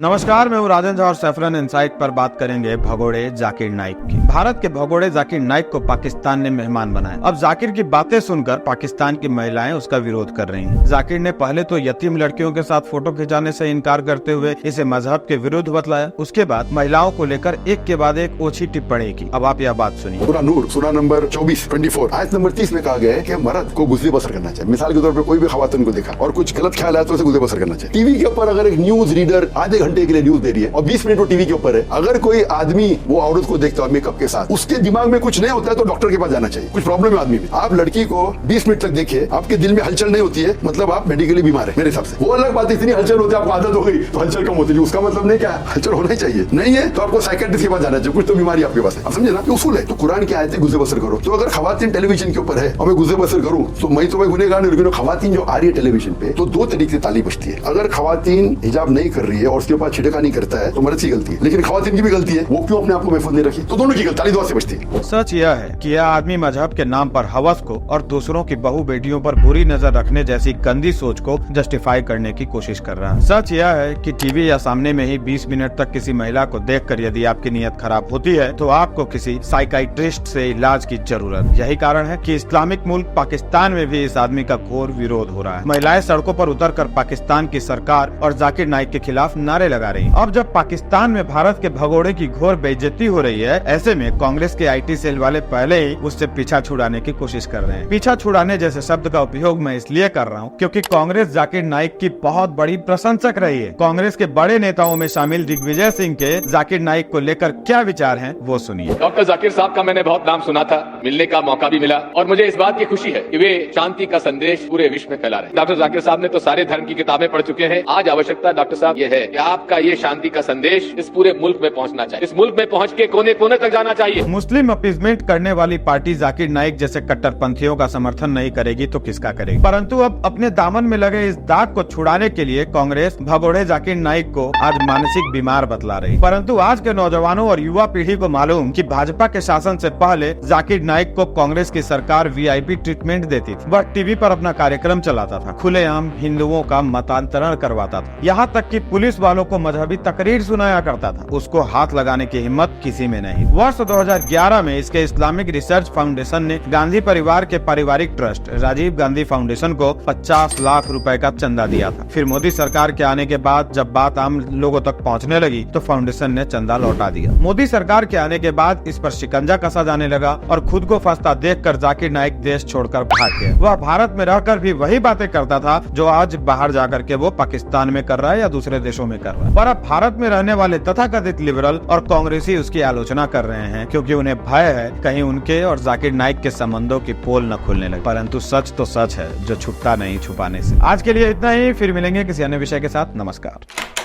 नमस्कार, मैं हूँ राजन झा और सैफरन इनसाइट पर बात करेंगे भगोड़े जाकिर नाइक की। भारत के भगोड़े जाकिर नाइक को पाकिस्तान ने मेहमान बनाया। अब जाकिर की बातें सुनकर पाकिस्तान की महिलाएं उसका विरोध कर रही हैं। जाकिर ने पहले तो यतीम लड़कियों के साथ फोटो खिंचाने से इनकार करते हुए इसे मजहब के विरुद्ध बतलाया। उसके बाद महिलाओं को लेकर एक के बाद एक ओछी टिप्पणी की। अब आप यह बात सुनिए। सूरह नूर सूरह नंबर 24 आयत नंबर 30 में कहा गया है कि मर्द को गुज़र बसर करना चाहिए। मिसाल के तौर पर कोई भी खवातीन को देखा और कुछ गलत ख्याल आया तो उसे गुज़र बसर करना चाहिए। टीवी के ऊपर अगर एक न्यूज रीडर आधे घंटे के लिए न्यूज दे रही है और 20 मिनट वो टीवी के ऊपर है, अगर कोई आदमी वो औरत को देखता है मेकअप के साथ, उसके दिमाग में कुछ नहीं होता है तो डॉक्टर के पास जाना चाहिए। कुछ प्रॉब्लम है आदमी में। आप लड़की को 20 मिनट तक देखे, आपके दिल में हलचल नहीं होती है, मतलब आप मेडिकली बीमार है मेरे हिसाब से। वो अलग बात, इतनी हलचल होती है आपको आदत हो गई तो हलचल कम होती है, उसका मतलब नहीं क्या हलचल होना ही चाहिए। नहीं है तो आपको साइकियाट्रिस्ट के पास जाना चाहिए, कुछ तो बीमारी आपके पास है। आप समझे ना, उसूल है। तो कुरान की आयतें गुज़र बसर करो। तो अगर खवातीन टेलीविजन के ऊपर है और मैं गुज़र बसर करूँ तो मैं गुनहगार नहीं, लेकिन खवातीन जो आ रही है टेलीविजन पे तो दो तरीके से ताली बजती है। अगर खवातीन हिजाब नहीं कर रही है और उसके पास छिड़का नहीं करता है तो मर्द की गलती है, लेकिन खवातीन की भी गलती है, वो क्यों अपने आप को महफूज नहीं रखी, तो दोनों की ताली दुआ से बजती है। सच यह है कि यह आदमी मजहब के नाम पर हवस को और दूसरों की बहू बेटियों पर बुरी नजर रखने जैसी गंदी सोच को जस्टिफाई करने की कोशिश कर रहा है। सच यह है कि टीवी या सामने में ही 20 मिनट तक किसी महिला को देखकर यदि आपकी नीयत खराब होती है तो आपको किसी साइकाइट्रिस्ट से इलाज की जरूरत। यही कारण है कि इस्लामिक मुल्क पाकिस्तान में भी इस आदमी का घोर विरोध हो रहा है। महिलाएं सड़कों पर उतरकर पाकिस्तान की सरकार और जाकिर नाइक के खिलाफ नारे लगा रही हैं। अब जब पाकिस्तान में भारत के भगोड़े की घोर बेइज्जती हो रही है, ऐसे में कांग्रेस के आईटी सेल वाले पहले ही उससे पीछा छुड़ाने की कोशिश कर रहे हैं। पीछा छुड़ाने जैसे शब्द का उपयोग मैं इसलिए कर रहा हूँ क्योंकि कांग्रेस जाकिर नाइक की बहुत बड़ी प्रशंसक रही है। कांग्रेस के बड़े नेताओं में शामिल दिग्विजय सिंह के जाकिर नाइक को लेकर क्या विचार हैं, वो सुनिए। डॉक्टर जाकिर साहब का मैंने बहुत नाम सुना था, मिलने का मौका भी मिला और मुझे इस बात की खुशी है कि वे शांति का संदेश पूरे विश्व में फैला रहे हैं। डॉक्टर जाकिर साहब ने तो सारे धर्म की किताबें पढ़ चुके हैं। आज आवश्यकता डॉक्टर साहब ये है कि आपका ये शांति का संदेश इस पूरे मुल्क में पहुंचना चाहिए। इस मुल्क में पहुंच के कोने कोने तक जाना चाहिए। मुस्लिम अपीजमेंट करने वाली पार्टी जाकिर नाइक जैसे कट्टरपंथियों का समर्थन नहीं करेगी तो किसका करेगी। परंतु अब अपने दामन में लगे इस दाग को छुड़ाने के लिए कांग्रेस भगोड़े जाकिर नाइक को आज मानसिक बीमार बतला रही। परंतु आज के नौजवानों और युवा पीढ़ी को मालूम कि भाजपा के शासन से पहले जाकिर नाइक को कांग्रेस की सरकार वीआईपी ट्रीटमेंट देती थी। वह टीवी पर अपना कार्यक्रम चलाता था, खुलेआम हिंदुओं का मतांतरण करवाता था, यहाँ तक कि पुलिस वालों को मजहबी तकरीर सुनाया करता था। उसको हाथ लगाने की हिम्मत किसी में नहीं। वर्ष 2011 में इसके इस्लामिक रिसर्च फाउंडेशन ने गांधी परिवार के पारिवारिक ट्रस्ट राजीव गांधी फाउंडेशन को 50 लाख रुपए का चंदा दिया था। फिर मोदी सरकार के आने के बाद जब बात आम लोगों तक पहुंचने लगी तो फाउंडेशन ने चंदा लौटा दिया। मोदी सरकार के आने के बाद इस पर शिकंजा कसा जाने लगा और खुद को फंसता देखकर जाकिर नाइक देश छोड़कर भाग गया। वह भारत में रहकर भी वही बातें करता था जो आज बाहर जाकर के वो पाकिस्तान में कर रहा है या दूसरे देशों में कर रहा है। पर अब भारत में रहने वाले तथाकथित लिबरल और कांग्रेसी उसकी आलोचना कर रहे हैं क्योंकि उन्हें भय है कहीं उनके और जाकिर नाइक के संबंधों की पोल न खुलने लगे। परंतु सच तो सच है जो छुपता नहीं छुपाने से। आज के लिए इतना ही, फिर मिलेंगे किसी अन्य विषय के साथ। नमस्कार।